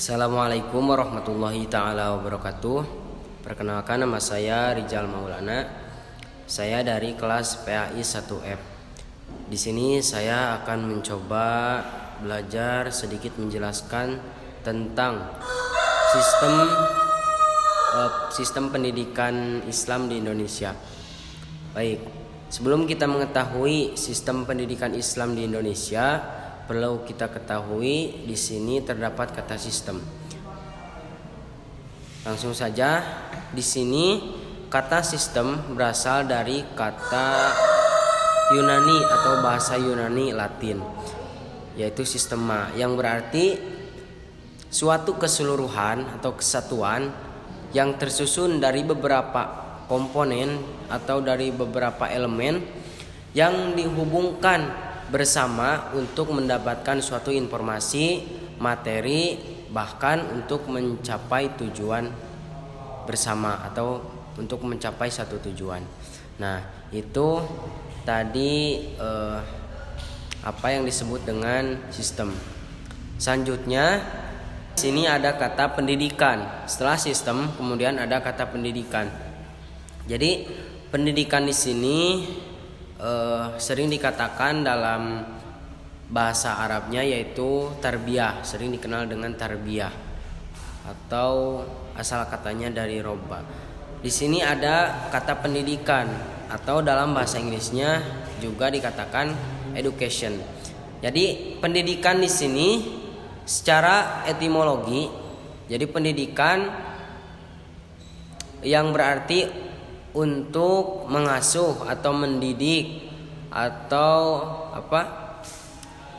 Assalamualaikum warahmatullahi taala wabarakatuh. Perkenalkan, nama saya Rijal Maulana. Saya dari kelas PAI 1F. Di sini saya akan mencoba belajar sedikit menjelaskan tentang sistem pendidikan Islam di Indonesia. Baik, sebelum kita mengetahui sistem pendidikan Islam di Indonesia, perlu kita ketahui di sini terdapat kata sistem. Langsung saja, di sini kata sistem berasal dari kata Yunani atau bahasa Yunani Latin, yaitu sistema, yang berarti suatu keseluruhan atau kesatuan yang tersusun dari beberapa komponen atau dari beberapa elemen yang dihubungkan bersama untuk mendapatkan suatu informasi, materi, bahkan untuk mencapai tujuan bersama atau untuk mencapai satu tujuan. Nah, itu tadi apa yang disebut dengan sistem. Selanjutnya, sini ada kata pendidikan. Setelah sistem, kemudian ada kata pendidikan. Jadi, pendidikan di sini sering dikatakan dalam bahasa Arabnya yaitu tarbiyah, sering dikenal dengan tarbiyah atau asal katanya dari robba. Di sini ada kata pendidikan atau dalam bahasa Inggrisnya juga dikatakan education. Jadi pendidikan di sini secara etimologi, jadi pendidikan yang berarti untuk mengasuh atau mendidik atau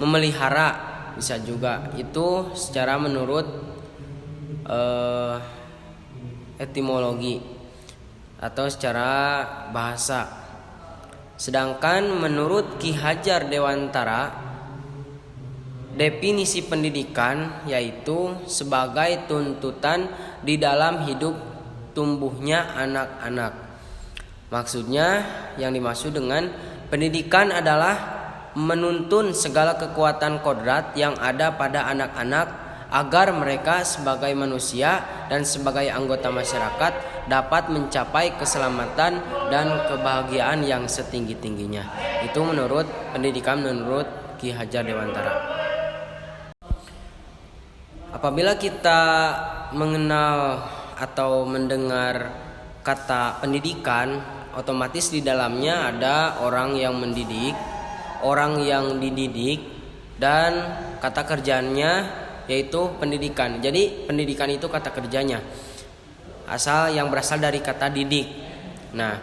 memelihara, bisa juga itu secara menurut etimologi atau secara bahasa. Sedangkan menurut Ki Hajar Dewantara, definisi pendidikan yaitu sebagai tuntutan di dalam hidup tumbuhnya anak-anak. Maksudnya, yang dimaksud dengan pendidikan adalah menuntun segala kekuatan kodrat yang ada pada anak-anak agar mereka sebagai manusia dan sebagai anggota masyarakat dapat mencapai keselamatan dan kebahagiaan yang setinggi-tingginya. Itu menurut pendidikan menurut Ki Hajar Dewantara. Apabila kita mengenal atau mendengar kata pendidikan, otomatis di dalamnya ada orang yang mendidik, orang yang dididik, dan kata kerjanya yaitu pendidikan. Jadi pendidikan itu kata kerjanya yang berasal dari kata didik. Nah,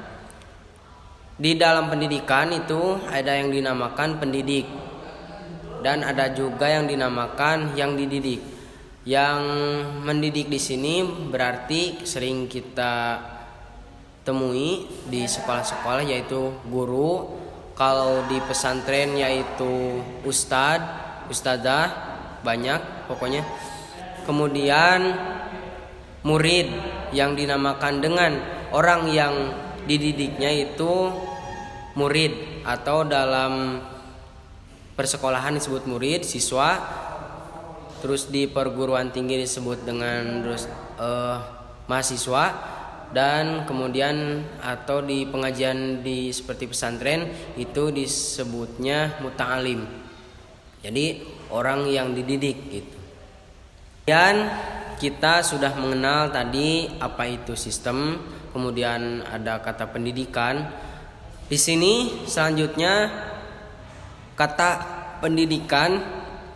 di dalam pendidikan itu ada yang dinamakan pendidik dan ada juga yang dinamakan yang dididik. Yang mendidik di sini berarti sering kita temui di sekolah-sekolah yaitu guru, kalau di pesantren yaitu ustadzah, banyak pokoknya. Kemudian murid yang dinamakan dengan orang yang dididiknya itu murid, atau dalam persekolahan disebut murid, siswa. Terus di perguruan tinggi disebut dengan mahasiswa, dan kemudian atau di pengajian di seperti pesantren itu disebutnya muta'alim. Jadi orang yang dididik gitu. Dan kita sudah mengenal tadi apa itu sistem, kemudian ada kata pendidikan. Di sini selanjutnya kata pendidikan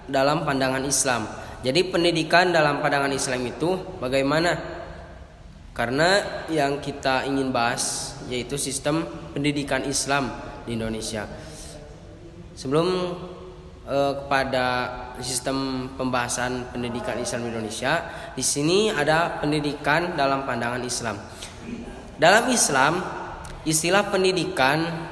dalam pandangan Islam. Jadi pendidikan dalam pandangan Islam itu bagaimana? Karena yang kita ingin bahas yaitu sistem pendidikan Islam di Indonesia. Sebelum kepada sistem pembahasan pendidikan Islam di Indonesia, di sini ada pendidikan dalam pandangan Islam. Dalam Islam, istilah pendidikan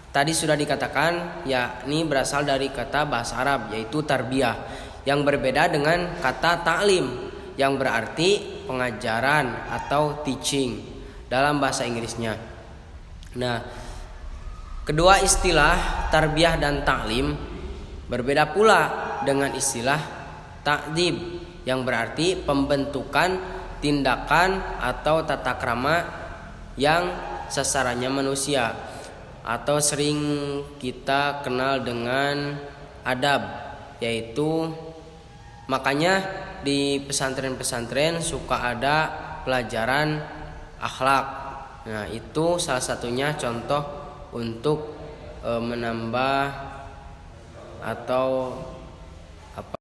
tadi sudah dikatakan yakni berasal dari kata bahasa Arab yaitu tarbiyah, yang berbeda dengan kata ta'lim yang berarti pengajaran atau teaching dalam bahasa Inggrisnya. Nah, kedua istilah tarbiyah dan ta'lim berbeda pula dengan istilah ta'dib yang berarti pembentukan tindakan atau tata krama yang sasarannya manusia, atau sering kita kenal dengan adab, yaitu makanya di pesantren-pesantren suka ada pelajaran akhlak. Nah, itu salah satunya contoh untuk menambah atau apa.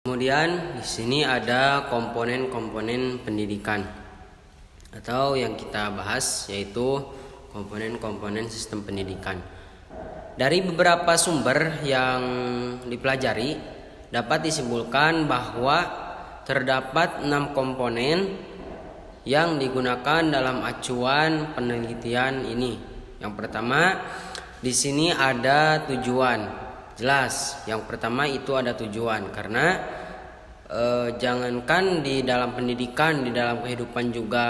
Kemudian di sini ada komponen-komponen pendidikan atau yang kita bahas, yaitu komponen-komponen sistem pendidikan. Dari beberapa sumber yang dipelajari dapat disimpulkan bahwa terdapat 6 komponen yang digunakan dalam acuan penelitian ini. Yang pertama, di sini ada tujuan. Jelas, yang pertama itu ada tujuan, karena jangankan di dalam pendidikan, di dalam kehidupan juga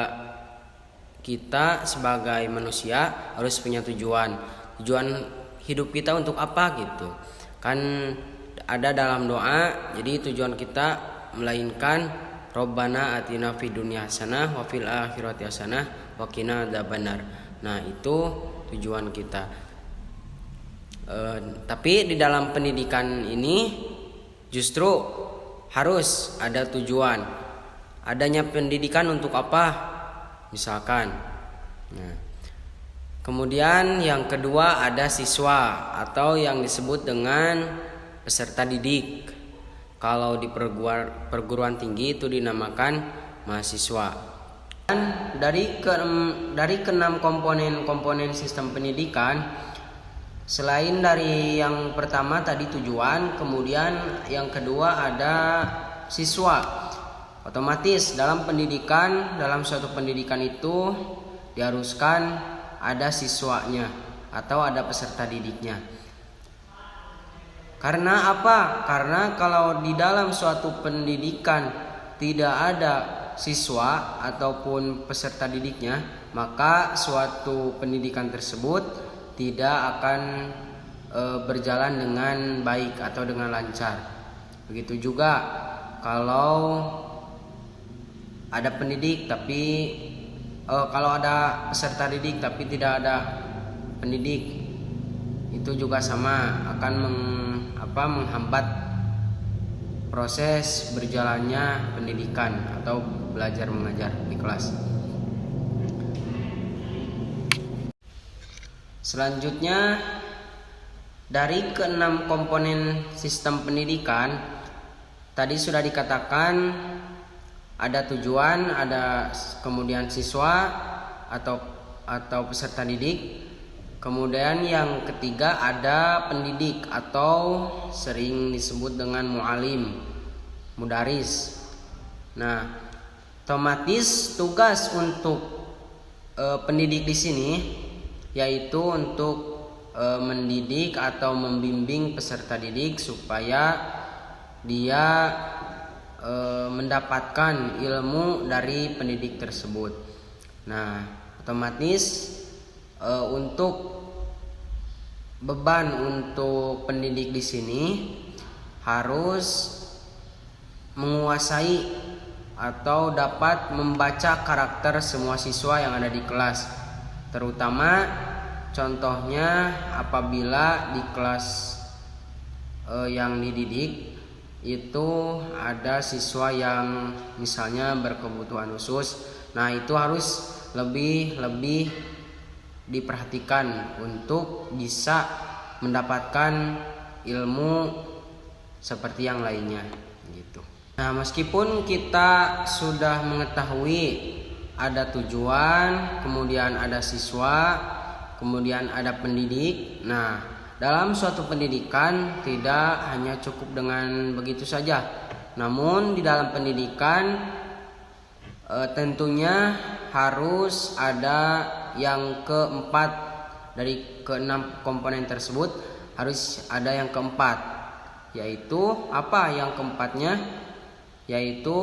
kita sebagai manusia harus punya tujuan. Tujuan hidup kita untuk apa gitu. Kan ada dalam doa, jadi tujuan kita melainkan Rabbana atina fid dunya hasanah wa fil akhirati hasanah wa qina adzabannar. Nah, itu tujuan kita. Tapi di dalam pendidikan ini justru harus ada tujuan. Adanya pendidikan untuk apa? Misalkan. Nah, kemudian yang kedua ada siswa atau yang disebut dengan peserta didik. Kalau di perguruan tinggi itu dinamakan mahasiswa. Dan dari keenam komponen sistem pendidikan, selain dari yang pertama tadi tujuan, kemudian yang kedua ada siswa. Otomatis dalam suatu pendidikan itu diharuskan ada siswanya atau ada peserta didiknya. Karena apa? Karena kalau di dalam suatu pendidikan tidak ada siswa ataupun peserta didiknya, maka suatu pendidikan tersebut tidak akan berjalan dengan baik atau dengan lancar. Begitu juga kalau ada pendidik kalau ada peserta didik tapi tidak ada pendidik, itu juga sama akan menghambat proses berjalannya pendidikan atau belajar mengajar di kelas. Selanjutnya, dari keenam komponen sistem pendidikan tadi sudah dikatakan ada tujuan, ada kemudian siswa atau peserta didik. Kemudian yang ketiga ada pendidik atau sering disebut dengan mu'alim, mudaris. Nah, otomatis tugas untuk pendidik di sini yaitu untuk mendidik atau membimbing peserta didik supaya dia mendapatkan ilmu dari pendidik tersebut. Nah, otomatis untuk beban untuk pendidik di sini harus menguasai atau dapat membaca karakter semua siswa yang ada di kelas. Terutama contohnya apabila di kelas yang dididik itu ada siswa yang misalnya berkebutuhan khusus. Nah, itu harus lebih diperhatikan untuk bisa mendapatkan ilmu seperti yang lainnya gitu. Nah, meskipun kita sudah mengetahui ada tujuan, kemudian ada siswa, kemudian ada pendidik. Nah, dalam suatu pendidikan tidak hanya cukup dengan begitu saja. Namun di dalam pendidikan tentunya harus ada yang keempat. Dari keenam komponen tersebut harus ada yang keempat, yaitu apa yang keempatnya? Yaitu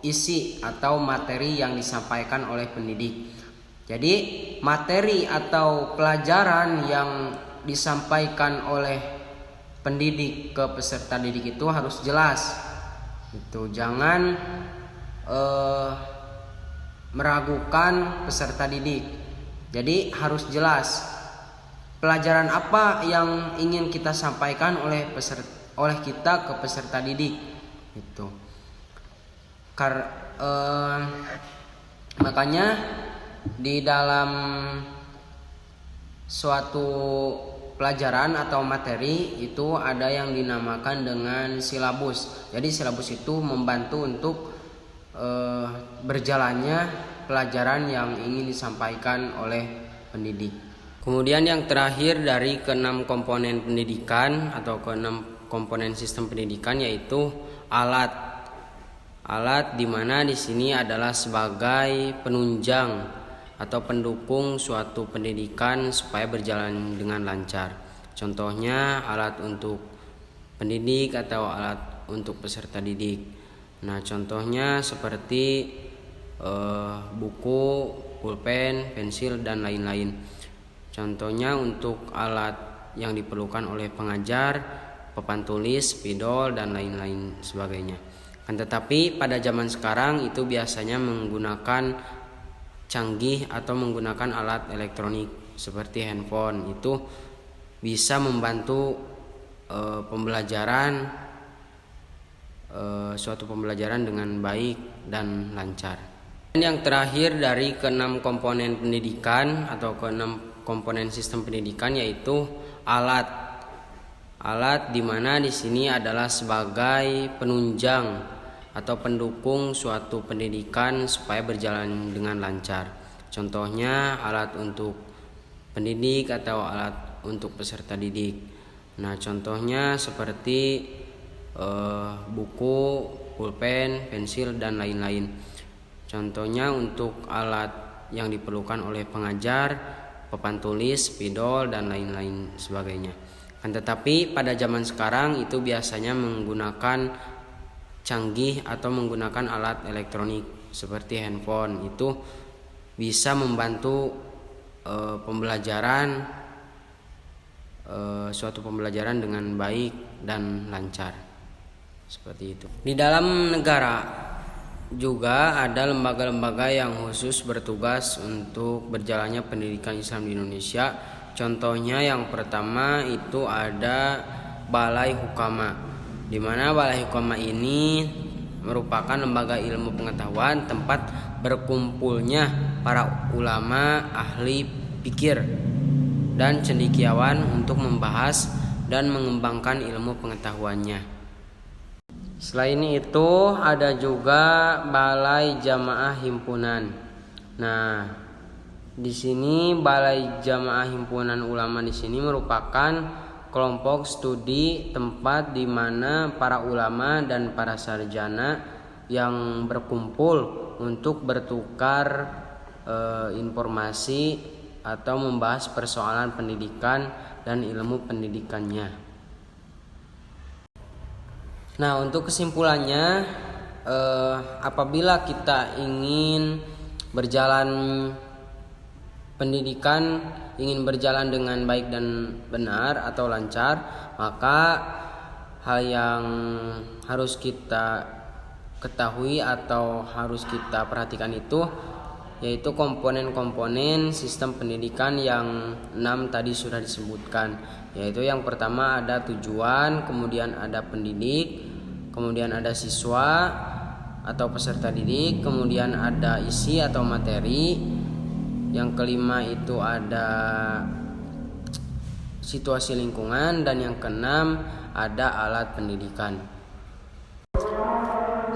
isi atau materi yang disampaikan oleh pendidik. Jadi materi atau pelajaran yang disampaikan oleh pendidik ke peserta didik itu harus jelas. Itu jangan meragukan peserta didik. Jadi harus jelas pelajaran apa yang ingin kita sampaikan oleh kita ke peserta didik. Itu. Makanya di dalam suatu pelajaran atau materi itu ada yang dinamakan dengan silabus. Jadi silabus itu membantu untuk berjalannya pelajaran yang ingin disampaikan oleh pendidik. Kemudian yang terakhir dari keenam komponen pendidikan atau keenam komponen sistem pendidikan yaitu alat. Alat di mana di sini adalah sebagai penunjang atau pendukung suatu pendidikan supaya berjalan dengan lancar. Contohnya alat untuk pendidik atau alat untuk peserta didik. Nah, contohnya seperti buku, pulpen, pensil dan lain-lain. Contohnya untuk alat yang diperlukan oleh pengajar, papan tulis, spidol dan lain-lain sebagainya. Tetapi pada zaman sekarang itu biasanya menggunakan canggih atau menggunakan alat elektronik seperti handphone. Itu bisa membantu suatu pembelajaran dengan baik dan lancar. Dan yang terakhir dari keenam komponen pendidikan atau keenam komponen sistem pendidikan yaitu alat. Alat di mana di sini adalah sebagai penunjang atau pendukung suatu pendidikan supaya berjalan dengan lancar. Contohnya alat untuk pendidik atau alat untuk peserta didik. Nah, contohnya seperti buku, pulpen, pensil dan lain-lain. Contohnya untuk alat yang diperlukan oleh pengajar, papan tulis, spidol dan lain-lain sebagainya. Tetapi pada zaman sekarang itu biasanya menggunakan canggih atau menggunakan alat elektronik seperti handphone. Itu bisa membantu suatu pembelajaran dengan baik dan lancar. Seperti itu. Di dalam negara juga ada lembaga-lembaga yang khusus bertugas untuk berjalannya pendidikan Islam di Indonesia. Contohnya yang pertama itu ada Balai Hukama, di mana Balai Hukama ini merupakan lembaga ilmu pengetahuan tempat berkumpulnya para ulama, ahli pikir dan cendekiawan untuk membahas dan mengembangkan ilmu pengetahuannya. Selain itu ada juga Balai Jamaah Himpunan. Nah, di sini Balai Jamaah Himpunan Ulama di sini merupakan kelompok studi tempat di mana para ulama dan para sarjana yang berkumpul untuk bertukar informasi atau membahas persoalan pendidikan dan ilmu pendidikannya. Nah, untuk kesimpulannya, apabila kita ingin berjalan pendidikan, ingin berjalan dengan baik dan benar atau lancar, maka hal yang harus kita ketahui atau harus kita perhatikan itu yaitu komponen-komponen sistem pendidikan yang 6 tadi sudah disebutkan. Yaitu yang pertama ada tujuan, kemudian ada pendidik, kemudian ada siswa atau peserta didik, kemudian ada isi atau materi. Yang kelima itu ada situasi lingkungan, dan yang keenam ada alat pendidikan.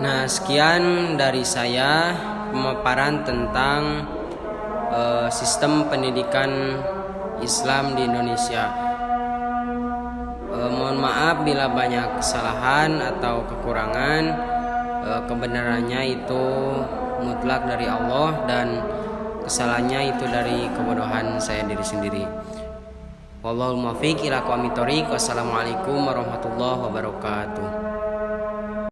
Nah, sekian dari saya pemaparan tentang sistem pendidikan Islam di Indonesia. Mohon maaf bila banyak kesalahan atau kekurangan. Kebenarannya itu mutlak dari Allah dan kesalahannya itu dari kebodohan saya diri sendiri. Wallahul muwaffiq ila aqwamit thoriq. Wassalamualaikum warahmatullahi wabarakatuh.